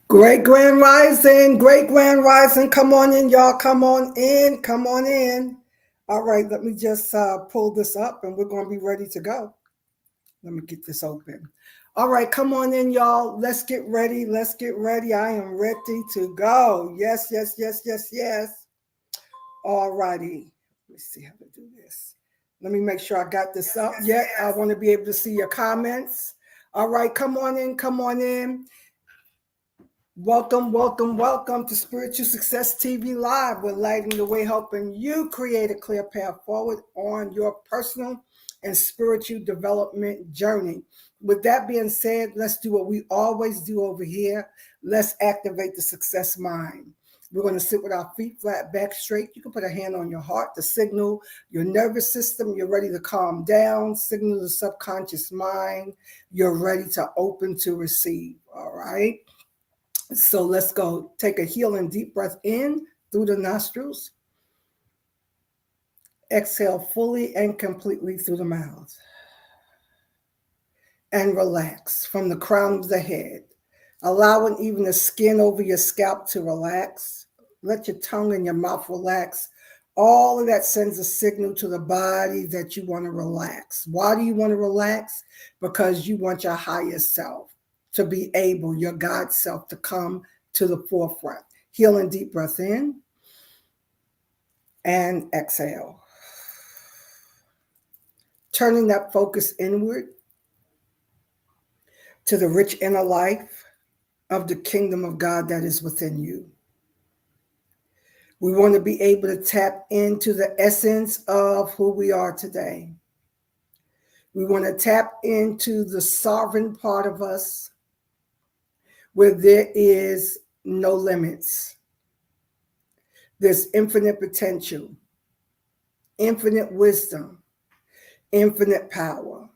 Great grand rising. Come on in, y'all. Come on in. Come on in. All right, let me just pull this up and we're going to be ready to go. Let me get this open. All right, come on in, y'all. Let's get ready. Let's get ready. I am ready to go. Yes, yes, yes, yes, yes. All righty. Let me see how to do this. Let me make sure I got this up. Yeah, I want to be able to see your comments. All right, come on in. Come on in. Welcome, welcome, welcome to Spiritual Success TV Live. We're lighting the way, helping you create a clear path forward on your personal and spiritual development journey. With that being said, let's do what we always do over here. Let's activate the success mind. We're going to sit with our feet flat, back straight. You can put a hand on your heart to signal your nervous system. You're ready to calm down, signal the subconscious mind. You're ready to open to receive. All right. So let's go. Take a healing deep breath in through the nostrils. Exhale fully and completely through the mouth. And relax from the crown of the head, allowing even the skin over your scalp to relax. Let your tongue and your mouth relax. All of that sends a signal to the body that you want to relax. Why do you want to relax? Because you want your higher self to be able, your God self, to come to the forefront. Healing deep breath in and exhale. Turning that focus inward to the rich inner life of the kingdom of God that is within you. We want to be able to tap into the essence of who we are today. We want to tap into the sovereign part of us where there is no limits. There's infinite potential, infinite wisdom, infinite power.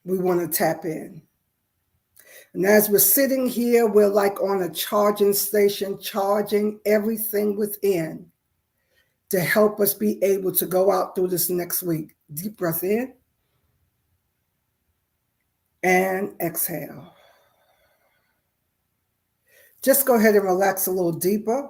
We want to tap in. And as we're sitting here, we're like on a charging station, charging everything within to help us be able to go out through this next week. Deep breath in and exhale. Just go ahead and relax a little deeper,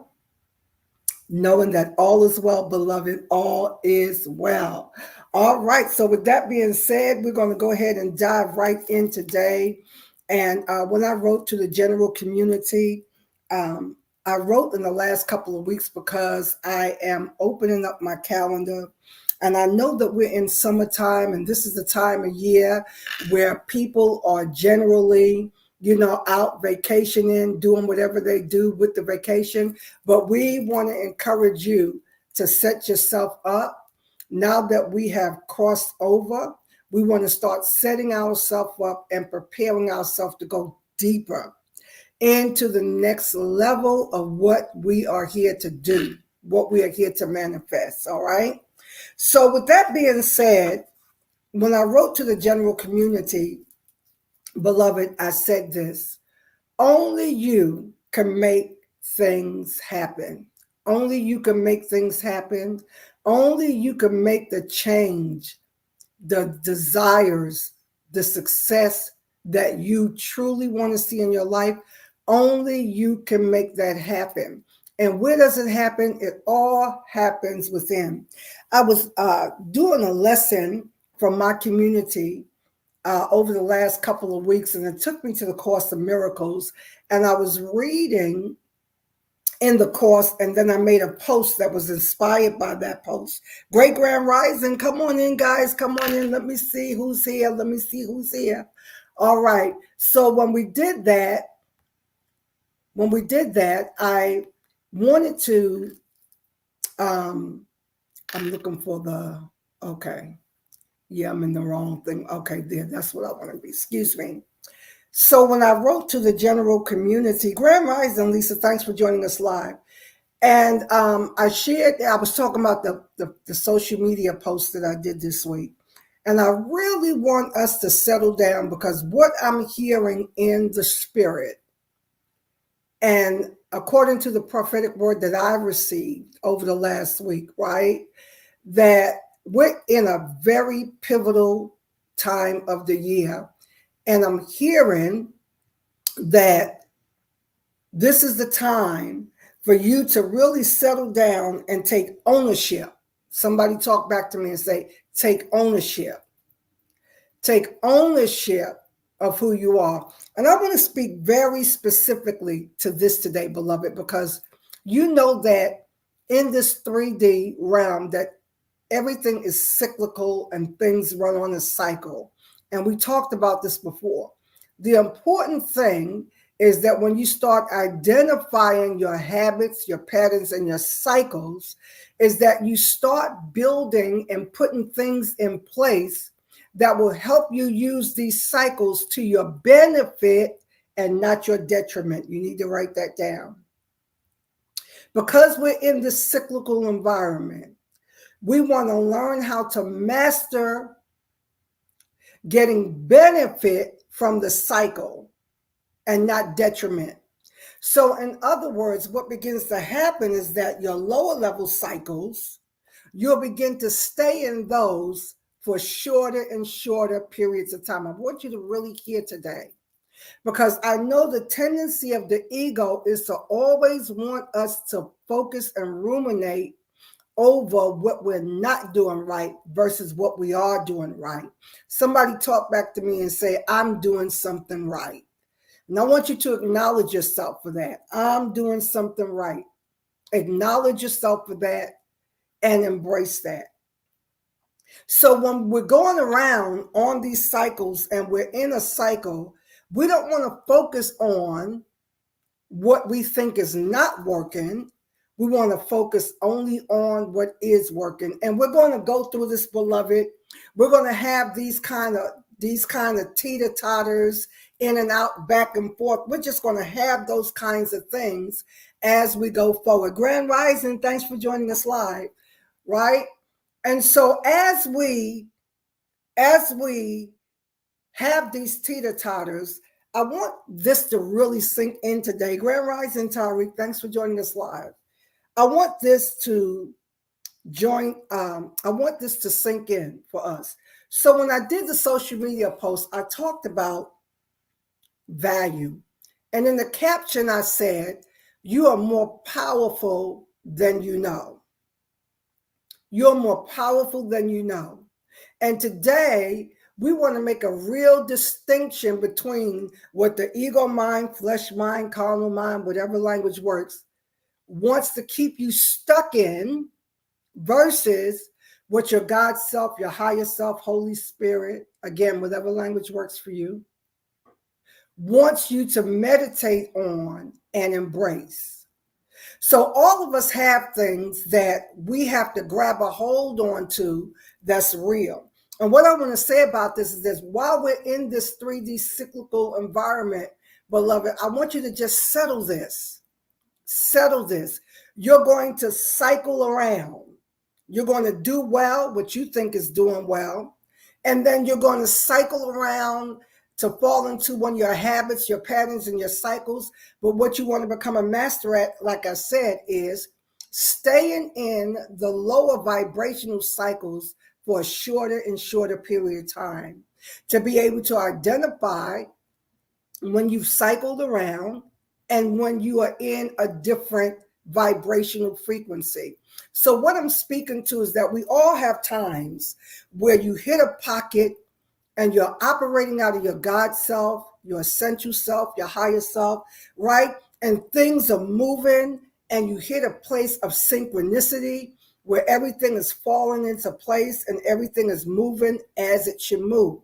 knowing that all is well, beloved, all is well. All right, so with that being said, we're going to go ahead and dive right in today. And when I wrote to the general community, I wrote in the last couple of weeks because I am opening up my calendar. And I know that we're in summertime, and this is the time of year where people are generally, out vacationing, doing whatever they do with the vacation. But we want to encourage you to set yourself up. Now that we have crossed over, we want to start setting ourselves up and preparing ourselves to go deeper into the next level of what we are here to do, what we are here to manifest. All right. So with that being said, when I wrote to the general community, beloved, I said this: only you can make things happen. Only you can make things happen. Only you can make the change, the desires, the success that you truly want to see in your life. Only you can make that happen. And where does it happen? It all happens within. I was doing a lesson from my community over the last couple of weeks, and it took me to the Course of Miracles. And I was reading in the course, and then I made a post that was inspired by that post. Great Grand Rising, come on in, guys, come on in. Let me see who's here. Let me see who's here. All right. So when we did that, I wanted to. I'm looking for the. Okay. Yeah, I'm in the wrong thing. Okay, there. That's what I want to be. Excuse me. So when I wrote to the general community, Grand Rising, Lisa, thanks for joining us live. And I was talking about the social media post that I did this week. And I really want us to settle down, because what I'm hearing in the spirit, and according to the prophetic word that I received over the last week, right, that we're in a very pivotal time of the year. And I'm hearing that This is the time for you to really settle down and take ownership. Somebody talk back to me and say, take ownership. Take ownership of who you are. And I want to speak very specifically to this today, beloved, because you know that in this 3D realm that everything is cyclical and things run on a cycle. And we talked about this before. The important thing is that when you start identifying your habits, your patterns, and your cycles, is that you start building and putting things in place that will help you use these cycles to your benefit and not your detriment. You need to write that down. Because we're in this cyclical environment, we want to learn how to master getting benefit from the cycle and not detriment. So in other words, what begins to happen is that your lower level cycles, you'll begin to stay in those for shorter and shorter periods of time. I want you to really hear today, because I know the tendency of the ego is to always want us to focus and ruminate over what we're not doing right versus what we are doing right. Somebody talk back to me and say, I'm doing something right. And I want you to acknowledge yourself for that. I'm doing something right. Acknowledge yourself for that and embrace that. So when we're going around on these cycles and we're in a cycle, we don't want to focus on what we think is not working. We want to focus only on what is working. And we're going to go through this, beloved. We're going to have these kind of teeter-totters in and out, back and forth. We're just going to have those kinds of things as we go forward. Grand Rising, thanks for joining us live, right? And so as we have these teeter-totters, I want this to really sink in today. Grand Rising, Tariq, thanks for joining us live. I want this to sink in for us. So when I did the social media post, I talked about value. And in the caption, I said, you are more powerful than you know. You're more powerful than you know. And today, we want to make a real distinction between what the ego mind, flesh mind, carnal mind, whatever language works, wants to keep you stuck in versus what your God self, your higher self, Holy Spirit, again, whatever language works for you, wants you to meditate on and embrace. So all of us have things that we have to grab a hold on to that's real. And what I want to say about this is this: while we're in this 3D cyclical environment, beloved, I want you to just settle this. Settle this. You're going to cycle around. You're going to do well, what you think is doing well. And then you're going to cycle around to fall into one of your habits, your patterns, and your cycles. But what you want to become a master at, like I said, is staying in the lower vibrational cycles for a shorter and shorter period of time, to be able to identify when you've cycled around and when you are in a different vibrational frequency. So what I'm speaking to is that we all have times where you hit a pocket and you're operating out of your God self, your essential self, your higher self, right? And things are moving and you hit a place of synchronicity where everything is falling into place and everything is moving as it should move.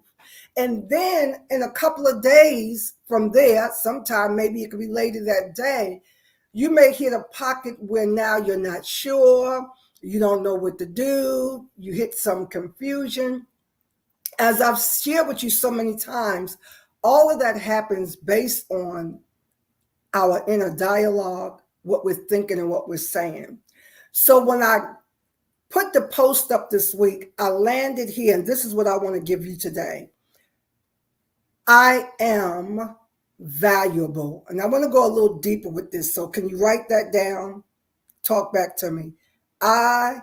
And then in a couple of days from there, sometime maybe it could be later that day, you may hit a pocket where now you're not sure, you don't know what to do, you hit some confusion. As I've shared with you so many times, all of that happens based on our inner dialogue, what we're thinking and what we're saying. So when I put the post up this week, I landed here, and this is what I want to give you today. I am valuable. And I want to go a little deeper with this. So can you write that down? Talk back to me. I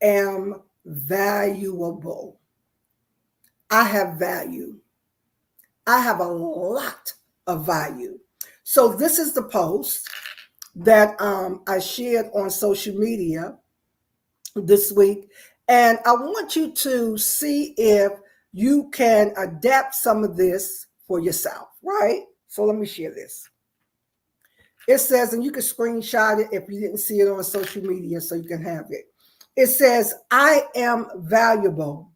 am valuable. I have value. I have a lot of value. So this is the post that I shared on social media this week. And I want you to see if you can adapt some of this for yourself, right? So let me share this. It says, and you can screenshot it if you didn't see it on social media so you can have it. It says, I am valuable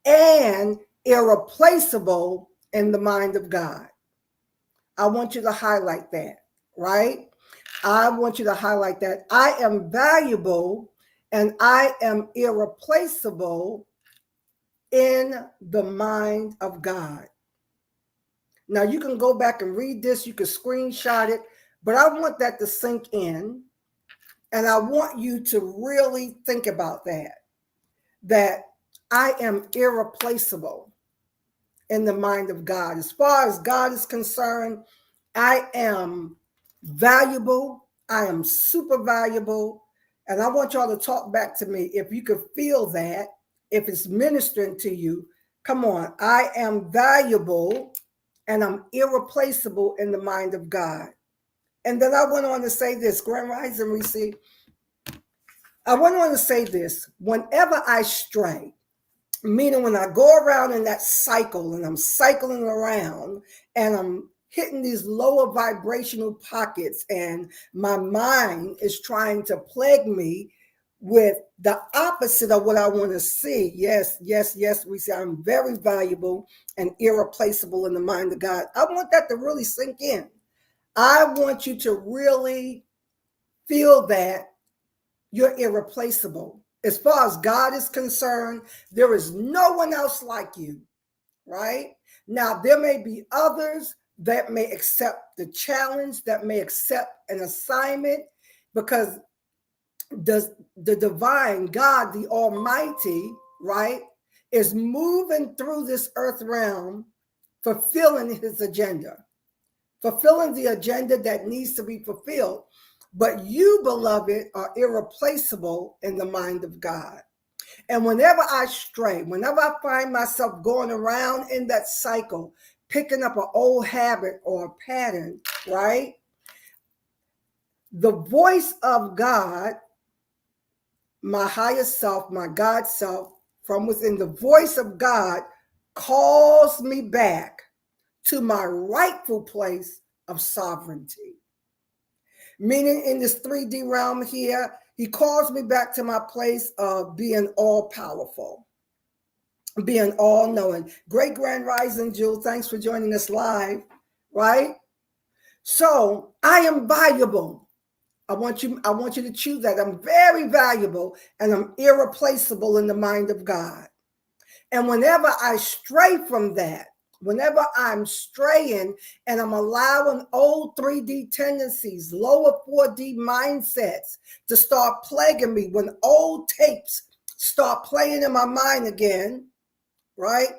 and irreplaceable in the mind of God. I want you to highlight that, right? I want you to highlight that. I am valuable and I am irreplaceable in the mind of God. Now, you can go back and read this. You can screenshot it, but I want that to sink in. And I want you to really think about that I am irreplaceable in the mind of God. As far as God is concerned, I am valuable. I am super valuable. And I want y'all to talk back to me. If you could feel that, if it's ministering to you, come on. I am valuable and I'm irreplaceable in the mind of God. And then I went on to say this, Grand Rising, Reese. I went on to say this, whenever I stray, meaning when I go around in that cycle and I'm cycling around and I'm hitting these lower vibrational pockets and my mind is trying to plague me with the opposite of what I want to see. Yes, we say I'm very valuable and irreplaceable in the mind of God. I want that to really sink in. I want you to really feel that you're irreplaceable. As far as God is concerned, there is no one else like you, right? Now, there may be others that may accept the challenge, that may accept an assignment, because the divine God, the Almighty, right, is moving through this earth realm, fulfilling his agenda, fulfilling the agenda that needs to be fulfilled. But you, beloved, are irreplaceable in the mind of God. And whenever I stray, whenever I find myself going around in that cycle, picking up an old habit or a pattern, right? The voice of God, my higher self, my God self, from within, the voice of God calls me back to my rightful place of sovereignty. Meaning in this 3D realm here, he calls me back to my place of being all powerful, being all knowing. Great Grand Rising, Jewel, thanks for joining us live, right? So I am valuable. I want you to chew that. I'm very valuable and I'm irreplaceable in the mind of God. And whenever I stray from that, whenever I'm straying and I'm allowing old 3D tendencies, lower 4D mindsets to start plaguing me, when old tapes start playing in my mind again, right?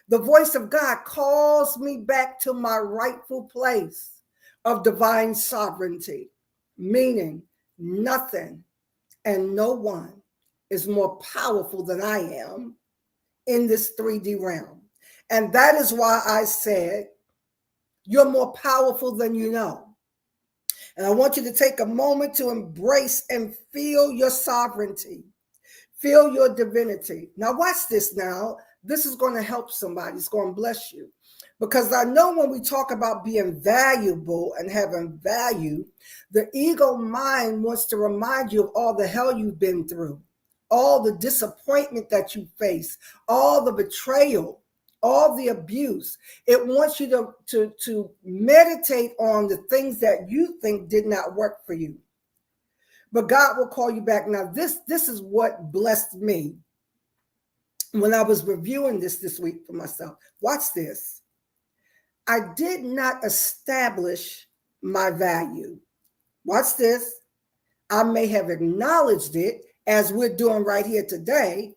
The voice of God calls me back to my rightful place of divine sovereignty, meaning nothing and no one is more powerful than I am in this 3D realm. And that is why I said, you're more powerful than you know. And I want you to take a moment to embrace and feel your sovereignty, feel your divinity. Now, watch this now. This is going to help somebody. It's going to bless you. Because I know when we talk about being valuable and having value, the ego mind wants to remind you of all the hell you've been through, all the disappointment that you face, all the betrayal, all the abuse. It wants you to meditate on the things that you think did not work for you. But God will call you back. Now, this is what blessed me when I was reviewing this week for myself. Watch this. I did not establish my value. Watch this. I may have acknowledged it, as we're doing right here today,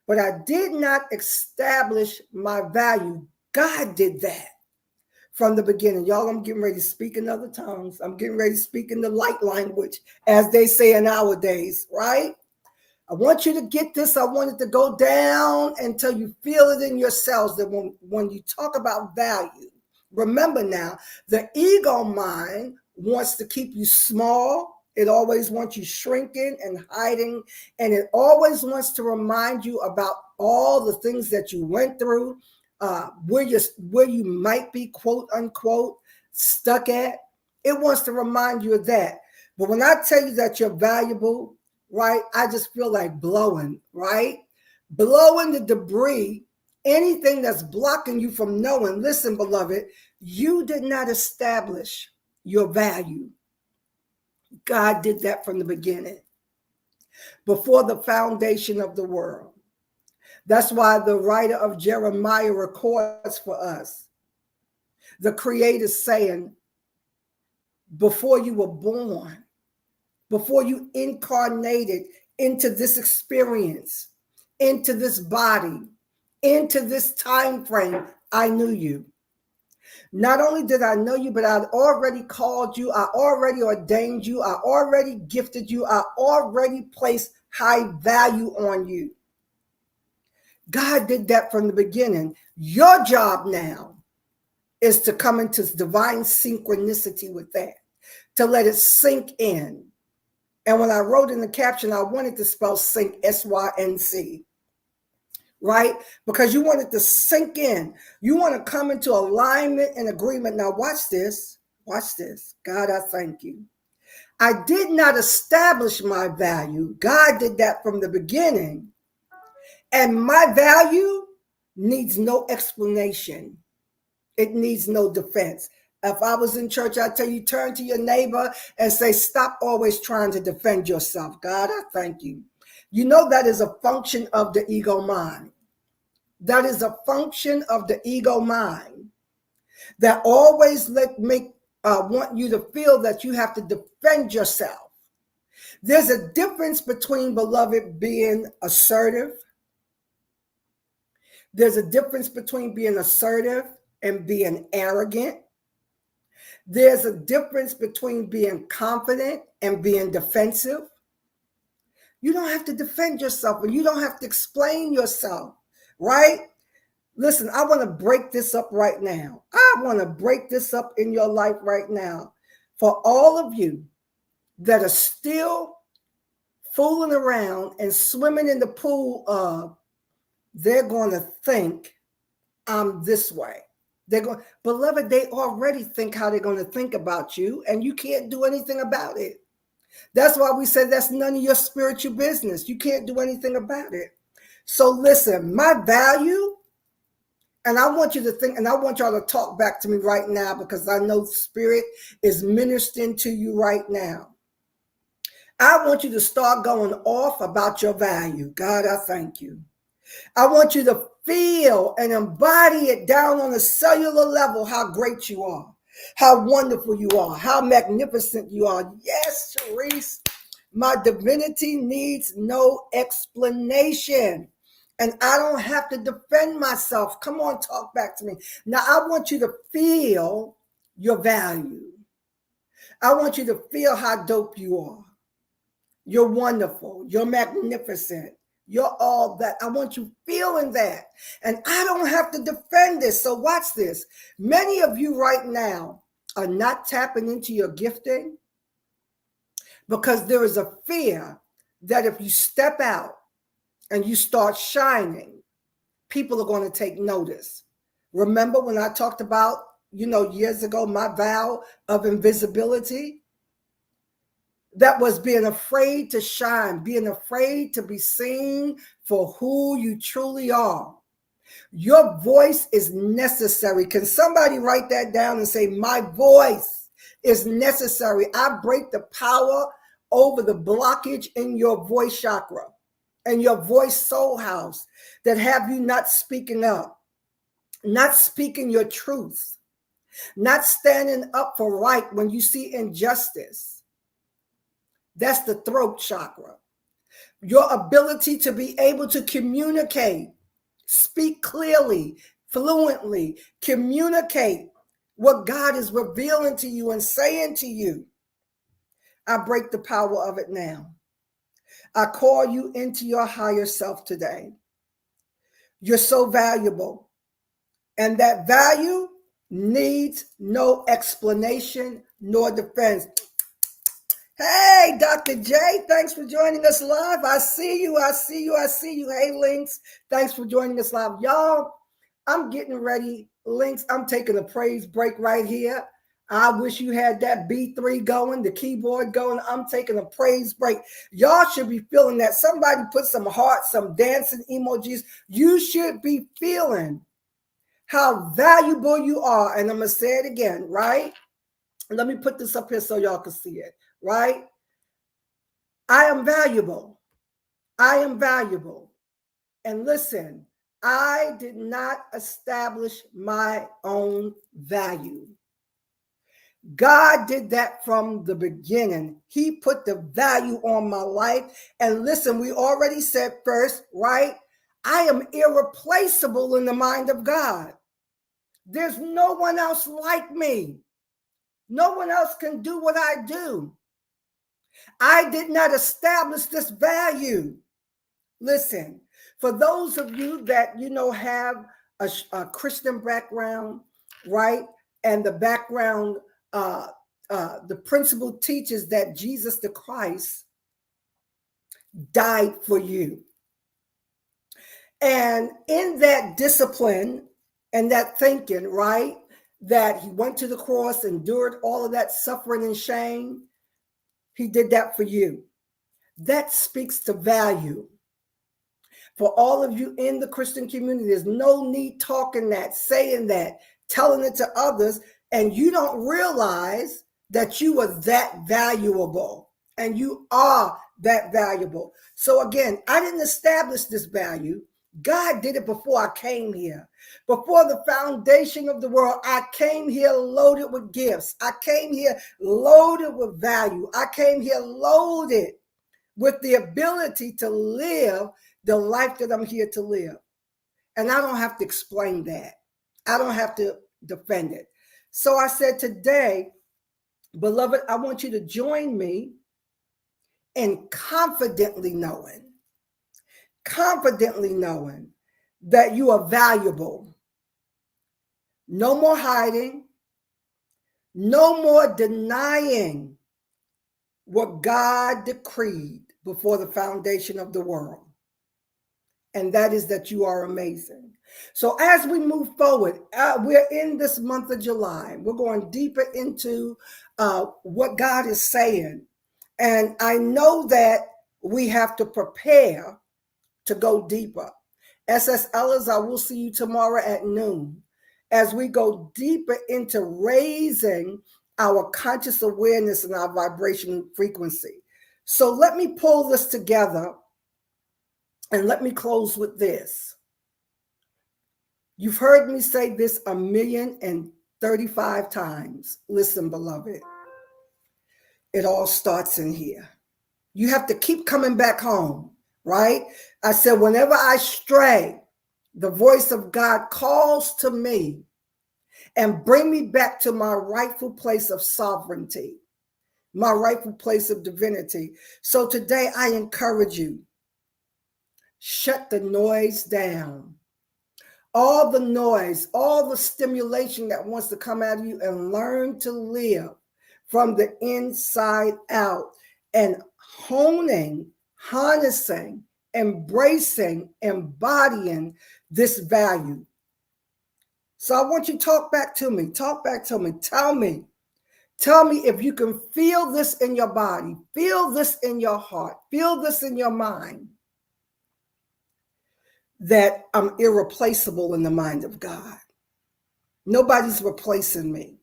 but I did not establish my value. God did that from the beginning. Y'all, I'm getting ready to speak in other tongues. I'm getting ready to speak in the light language, as they say in our days, right? I want you to get this. I want it to go down until you feel it in yourselves, that when you talk about value, Remember now, the ego mind wants to keep you small. It always wants you shrinking and hiding. And it always wants to remind you about all the things that you went through, where you might be, quote unquote, stuck at. It wants to remind you of that. But when I tell you that you're valuable, right, I just feel like blowing, right? Blowing the debris, anything that's blocking you from knowing. Listen, beloved, you did not establish your value. God did that from the beginning, before the foundation of the world. That's why the writer of Jeremiah records for us the Creator saying, before you were born, before you incarnated into this experience, into this body, into this time frame, I knew you. Not only did I know you, but I'd already called you. I already ordained you. I already gifted you. I already placed high value on you. God did that from the beginning. Your job now is to come into divine synchronicity with that, to let it sink in. And when I wrote in the caption, I wanted to spell sync, S-Y-N-C. Right? Because you want it to sink in. You want to come into alignment and agreement. Now watch this. Watch this. God, I thank you. I did not establish my value. God did that from the beginning. And my value needs no explanation. It needs no defense. If I was in church, I'd tell you, turn to your neighbor and say, stop always trying to defend yourself. God, I thank you. You know that is a function of the ego mind. That is a function of the ego mind that always want you to feel that you have to defend yourself. There's a difference between, beloved, being assertive. There's a difference between being assertive and being arrogant. There's a difference between being confident and being defensive. You don't have to defend yourself and you don't have to explain yourself, right? Listen, I want to break this up right now. I want to break this up in your life right now. For all of you that are still fooling around and swimming in the pool of, they're going to think I'm this way. They're going, beloved, they already think how they're going to think about you, and you can't do anything about it. That's why we said that's none of your spiritual business. You can't do anything about it. So listen, my value, and I want you to think, and I want y'all to talk back to me right now, because I know Spirit is ministering to you right now. I want you to start going off about your value. God, I thank you. I want you to feel and embody it down on a cellular level, how great you are, how wonderful you are, how magnificent you are. Yes, Sharice, my divinity needs no explanation. And I don't have to defend myself. Come on, talk back to me. Now, I want you to feel your value. I want you to feel how dope you are. You're wonderful. You're magnificent. You're all that. I want you feeling that. And I don't have to defend this. So watch this. Many of you right now are not tapping into your gifting because there is a fear that if you step out and you start shining, people are going to take notice. Remember when I talked about, years ago, my vow of invisibility? That was being afraid to shine, being afraid to be seen for who you truly are. Your voice is necessary. Can somebody write that down and say, my voice is necessary? I break the power over the blockage in your voice chakra and your voice soul house that have you not speaking up, not speaking your truth, not standing up for right when you see injustice. That's the throat chakra. Your ability to be able to communicate, speak clearly, fluently, communicate what God is revealing to you and saying to you. I break the power of it now. I call you into your higher self today. You're so valuable. And that value needs no explanation nor defense. Hey, Dr. J, thanks for joining us live. I see you. Hey, Links, thanks for joining us live. Y'all, I'm getting ready. Links, I'm taking a praise break right here. I wish you had that B3 going, the keyboard going. I'm taking a praise break. Y'all should be feeling that. Somebody put some hearts, some dancing emojis. You should be feeling how valuable you are. And I'm going to say it again, right? Let me put this up here so y'all can see it, right? I am valuable. I am valuable. And listen, I did not establish my own value. God did that from the beginning. He put the value on my life. And listen, we already said first, right? I am irreplaceable in the mind of God. There's no one else like me. No one else can do what I do. I did not establish this value. Listen, for those of you that, have a Christian background, right? And the background, the principle teaches that Jesus the Christ died for you. And in that discipline and that thinking, right, that he went to the cross, endured all of that suffering and shame, he did that for you. That speaks to value. For all of you in the Christian community, there's no need talking that, saying that, telling it to others, and you don't realize that you are that valuable, and you are that valuable. So again, I didn't establish this value. God did it before I came here. Before the foundation of the world, I came here loaded with gifts. I came here loaded with value. I came here loaded with the ability to live the life that I'm here to live. And I don't have to explain that. I don't have to defend it. So I said today, beloved, I want you to join me in confidently knowing that you are valuable. No more hiding. No more denying what God decreed before the foundation of the world. And that is that you are amazing. So as we move forward, we're in this month of July. We're going deeper into what God is saying. And I know that we have to prepare to go deeper. SS Ellis, I will see you tomorrow at noon as we go deeper into raising our conscious awareness and our vibration frequency. So let me pull this together. And let me close with this. You've heard me say this 1,035 times. Listen, beloved, it all starts in here. You have to keep coming back home, right? I said, whenever I stray, the voice of God calls to me and bring me back to my rightful place of sovereignty, my rightful place of divinity. So today I encourage you, shut the noise down. All the noise, all the stimulation that wants to come out of you, and learn to live from the inside out and harnessing, embracing, embodying this value. So I want you to talk back to me. Tell me if you can feel this in your body, feel this in your heart, feel this in your mind, that I'm irreplaceable in the mind of God. Nobody's replacing me.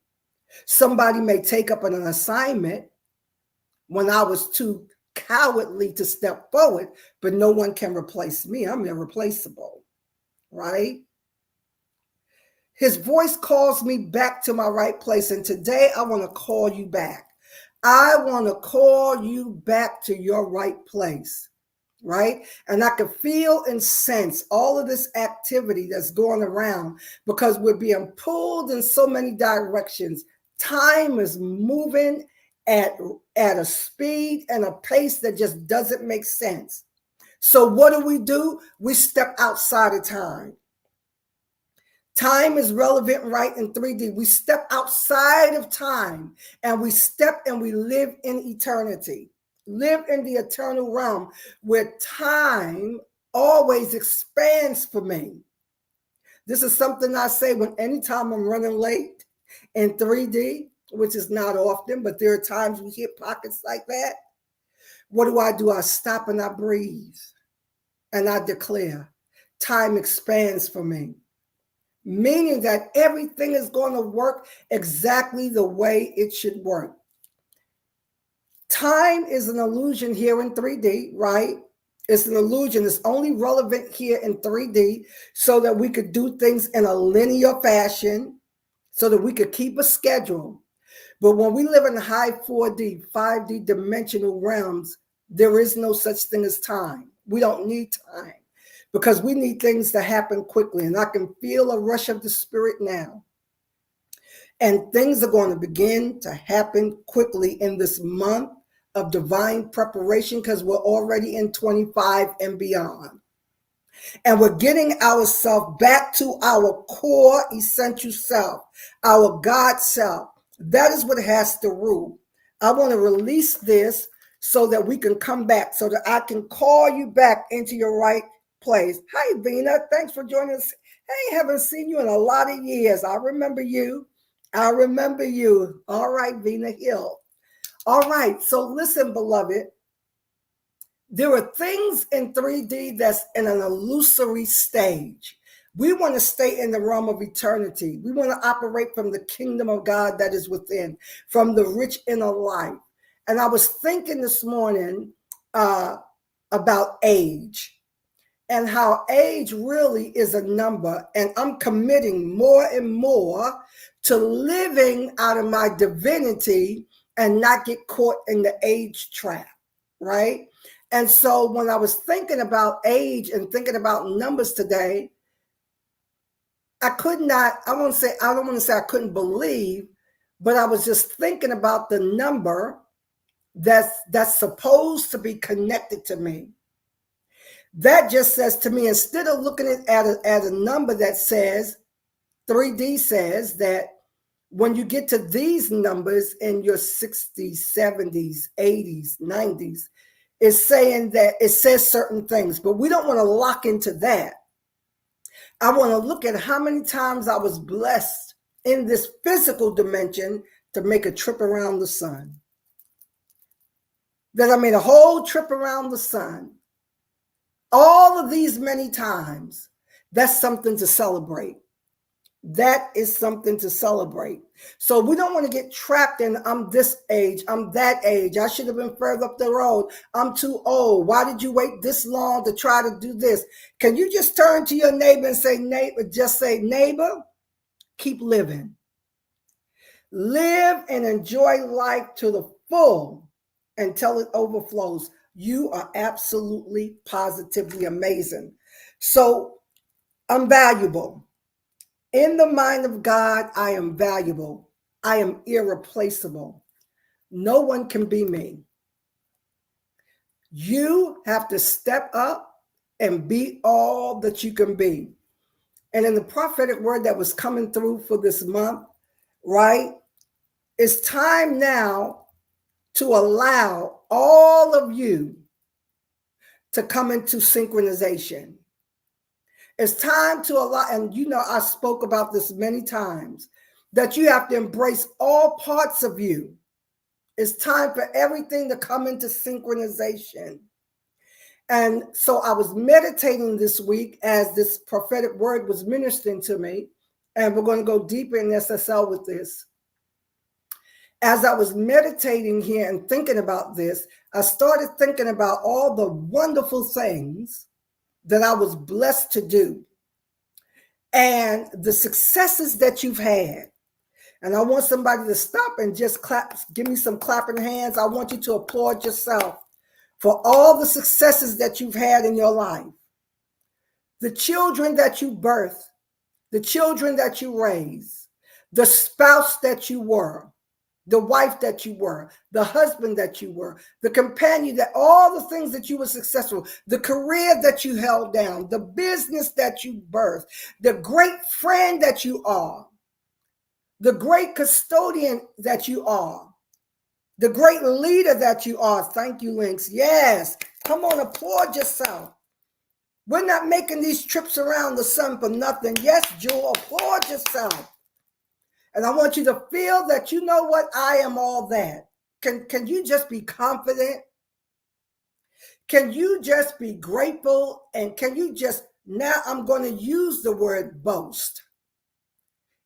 Somebody may take up an assignment when I was too cowardly to step forward, but no one can replace me. I'm irreplaceable, right? His voice calls me back to my right place. And today I want to call you back. I want to call you back to your right place. Right? And I can feel and sense all of this activity that's going around because we're being pulled in so many directions. Time is moving at a speed and a pace that just doesn't make sense. So what do? We step outside of time. Time is relevant right in 3D. We step outside of time and we step and we live in eternity, live in the eternal realm where time always expands for me. This is something I say when anytime I'm running late in 3D, which is not often, but there are times we hit pockets like that. What do? I stop and I breathe and I declare time expands for me, meaning that everything is going to work exactly the way it should work. Time is an illusion here in 3D, right? It's an illusion. It's only relevant here in 3D so that we could do things in a linear fashion, so that we could keep a schedule. But when we live in high 4D, 5D dimensional realms, there is no such thing as time. We don't need time because we need things to happen quickly. And I can feel a rush of the spirit now. And things are going to begin to happen quickly in this month of divine preparation because we're already in 25 and beyond. And we're getting ourselves back to our core essential self, our God self. That is what has to rule. I want to release this so that we can come back, so that I can call you back into your right place. Hi, Vina. Thanks for joining us. Hey, haven't seen you in a lot of years. I remember you. I remember you. All right, Vina Hill. All right. So listen, beloved. There are things in 3D that's in an illusory stage. We want to stay in the realm of eternity. We want to operate from the kingdom of God that is within, from the rich inner life. And I was thinking this morning about age and how age really is a number. And I'm committing more and more to living out of my divinity and not get caught in the age trap, right? And so when I was thinking about age and thinking about numbers today, I don't want to say I couldn't believe, but I was just thinking about the number that's supposed to be connected to me. That just says to me, instead of looking at a number that says, 3D says that when you get to these numbers in your 60s, 70s, 80s, 90s, it's saying that it says certain things, but we don't want to lock into that. I want to look at how many times I was blessed in this physical dimension to make a trip around the sun. That I made a whole trip around the sun. All of these many times, that's something to celebrate. That is something to celebrate. So we don't want to get trapped in, I'm this age, I'm that age, I should have been further up the road, I'm too old, why did you wait this long to try to do this? Can you just turn to your neighbor and say, neighbor, keep living. Live and enjoy life to the full until it overflows. You are absolutely, positively amazing. So I'm valuable. In the mind of God, I am valuable. I am irreplaceable. No one can be me. You have to step up and be all that you can be. And in the prophetic word that was coming through for this month, right? It's time now to allow all of you to come into synchronization. It's time to allow, and I spoke about this many times, that you have to embrace all parts of you. It's time for everything to come into synchronization. And so I was meditating this week as this prophetic word was ministering to me, and we're going to go deeper in SSL with this. As I was meditating here and thinking about this, I started thinking about all the wonderful things that I was blessed to do and the successes that you've had. And I want somebody to stop and just clap, give me some clapping hands. I want you to applaud yourself for all the successes that you've had in your life. The children that you birthed, the children that you raised, the spouse that you were, the wife that you were, the husband that you were, the companion, that all the things that you were successful, the career that you held down, the business that you birthed, the great friend that you are, the great custodian that you are, the great leader that you are. Thank you, Lynx. Yes. Come on, applaud yourself. We're not making these trips around the sun for nothing. Yes, Jewel, applaud yourself. And I want you to feel that, you know what, I am all that. Can you just be confident? Can you just be grateful? And can you just, now I'm going to use the word boast.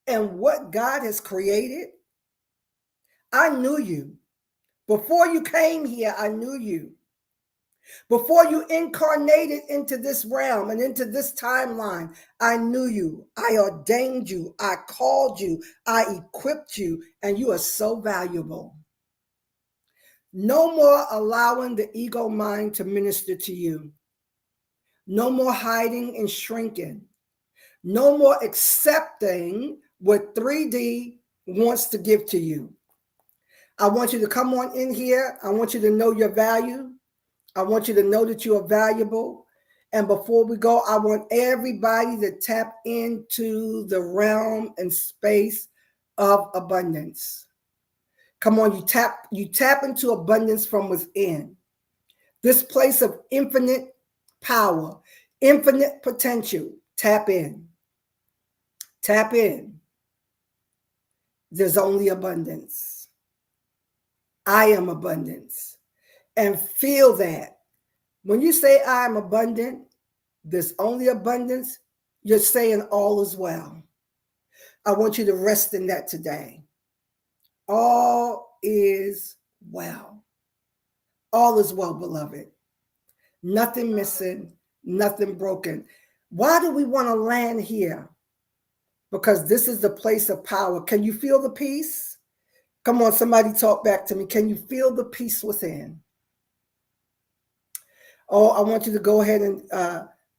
And what God has created, I knew you. Before you came here, I knew you. Before you incarnated into this realm and into this timeline, I knew you. I ordained you. I called you. I equipped you. And you are so valuable. No more allowing the ego mind to minister to you. No more hiding and shrinking. No more accepting what 3D wants to give to you. I want you to come on in here. I want you to know your value. I want you to know that you are valuable. And before we go, I want everybody to tap into the realm and space of abundance. Come on, you tap into abundance from within. This place of infinite power, infinite potential. Tap in. Tap in. There's only abundance. I am abundance. And feel that. When you say I am abundant, there's only abundance, you're saying all is well. I want you to rest in that today. All is well. All is well, beloved. Nothing missing, nothing broken. Why do we want to land here? Because this is the place of power. Can you feel the peace? Come on, somebody talk back to me. Can you feel the peace within? Oh, I want you to go ahead and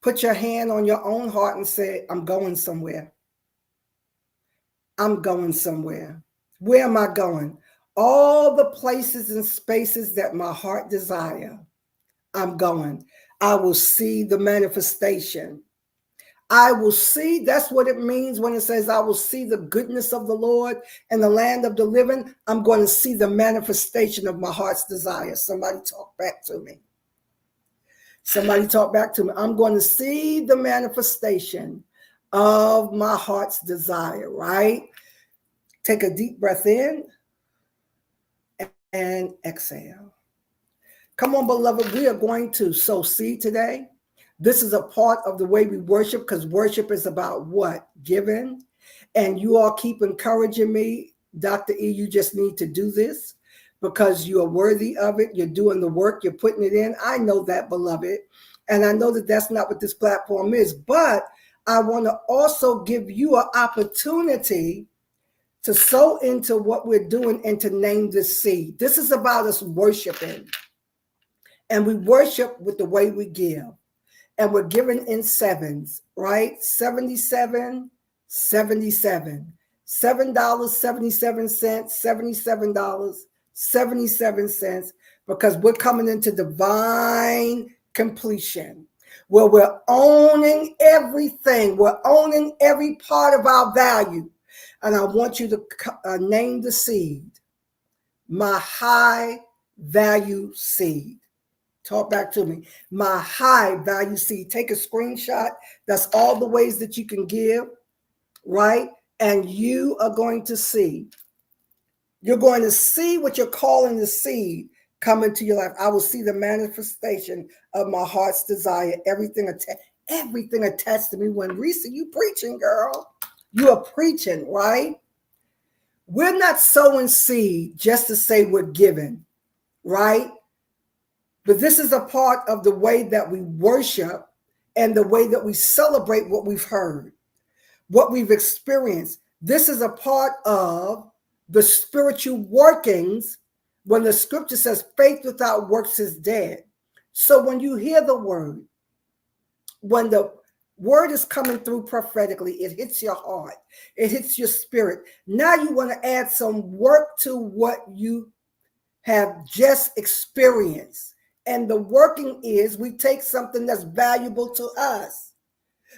put your hand on your own heart and say, I'm going somewhere. I'm going somewhere. Where am I going? All the places and spaces that my heart desire, I'm going. I will see the manifestation. I will see, that's what it means when it says, I will see the goodness of the Lord in the land of the living. I'm going to see the manifestation of my heart's desire. Somebody talk back to me. Somebody talk back to me. I'm going to see the manifestation of my heart's desire, right? Take a deep breath in and exhale. Come on, beloved, we are going to sow seed today. This is a part of the way we worship, because worship is about what? Giving. And you all keep encouraging me, Dr. E, you just need to do this because you are worthy of it. You're doing the work. You're putting it in. I know that, beloved. And I know that that's not what this platform is. But I want to also give you an opportunity to sow into what we're doing and to name this seed. This is about us worshiping. And we worship with the way we give. And we're given in sevens, right? 77, 77, $7.77, $77.77, because we're coming into divine completion, where we're owning everything. We're owning every part of our value. And I want you to name the seed, my high value seed. Talk back to me. My high value seed. Take a screenshot. That's all the ways that you can give, right? And you are going to see. You're going to see what you're calling the seed come into your life. I will see the manifestation of my heart's desire. Everything attached to me. When Risa, you preaching, girl. You are preaching, right? We're not sowing seed just to say we're giving, right? But this is a part of the way that we worship and the way that we celebrate what we've heard, what we've experienced. This is a part of the spiritual workings when the scripture says faith without works is dead. So when you hear the word, when Word is coming through prophetically. It hits your heart. It hits your spirit. Now you want to add some work to what you have just experienced. And the working is we take something that's valuable to us,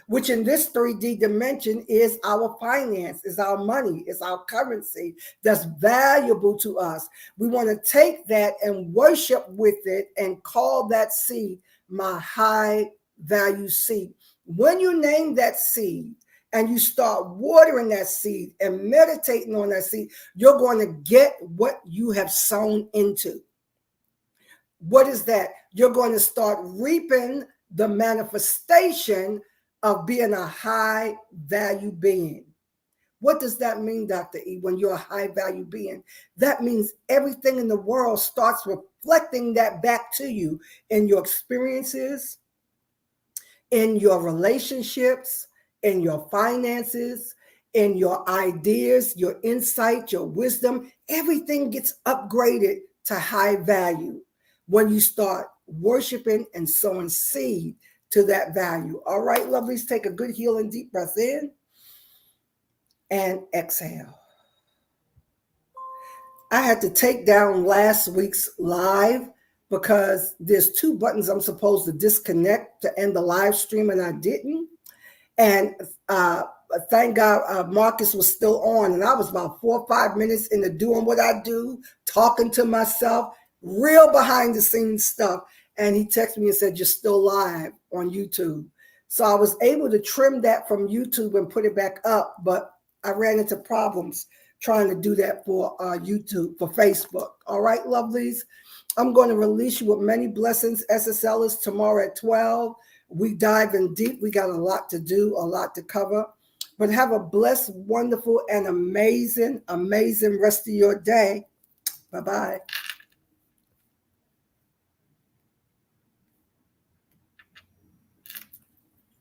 which in this 3D dimension is our finance, is our money, is our currency that's valuable to us. We want to take that and worship with it and call that seed my high value seed. When you name that seed and you start watering that seed and meditating on that seed, you're going to get what you have sown into. What is that? You're going to start reaping the manifestation of being a high value being. What does that mean, Dr. E, when you're a high value being? That means everything in the world starts reflecting that back to you in your experiences, in your relationships, in your finances, in your ideas, your insight, your wisdom. Everything gets upgraded to high value when you start worshiping and sowing seed to that value. All right, lovelies, take a good healing deep breath in and exhale. I had to take down last week's live because there's 2 buttons I'm supposed to disconnect to end the live stream, and I didn't. And thank God Marcus was still on, and I was about 4 or 5 minutes into doing what I do, talking to myself, real behind the scenes stuff. And he texted me and said, "You're still live on YouTube." So I was able to trim that from YouTube and put it back up, but I ran into problems trying to do that for YouTube, for Facebook. All right, lovelies. I'm going to release you with many blessings. SSL is tomorrow at 12. We dive in deep. We got a lot to do, a lot to cover. But have a blessed, wonderful, and amazing, amazing rest of your day. Bye-bye.